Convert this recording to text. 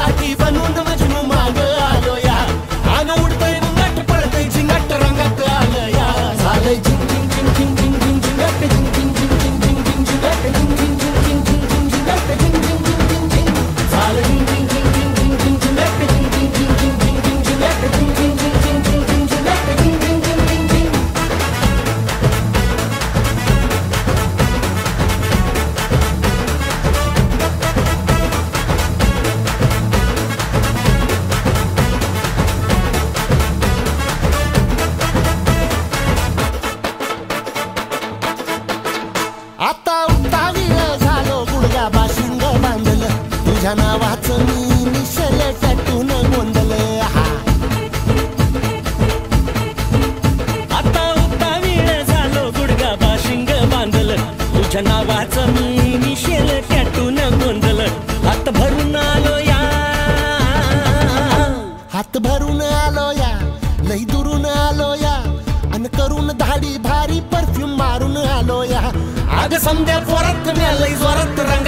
तुझ्यासाठी बनून मजनू माग आलो या आग उडतय मुंगट पळतय झिंगट रंगात आलं या झालंय झिंग झिंग झिंग झिंग झिंग झिंग झिंगट झिंग झिंग झिंग झिंग झिंग झिंग झिंगट झिंग झिंग झिंग झिंग झिंग झिंग झिंगट झिंग झिंग झिंग झिंग झिंग झालं झिंग झिंग झिंग झिंग झिंग झिंग झिंगट झिंग झिंग झिंग झिंग झिंग झिंग झिंगट झिंग झिंग झिंग झिंग झिंग झिंग झिंग झिंगट झिंग झिंग झिंग झिंग झिंग आता उतावीळ झालो गुडगा बाशिंग बांधलं तुझ्या नावाचं मी निशल टॅटून गोंधलं आता उतावीळ झालो गुडगा बाशिंग बांधलं तुझ्या नावाचं मी निशेल टॅटून गोंधलं हात भरून आलो या हात भरून आलो या लई दुरून आलो या अन करून धाडी भारी परफ्यूम मारून आलो या आग समद्या जोरात लई जोरात रंग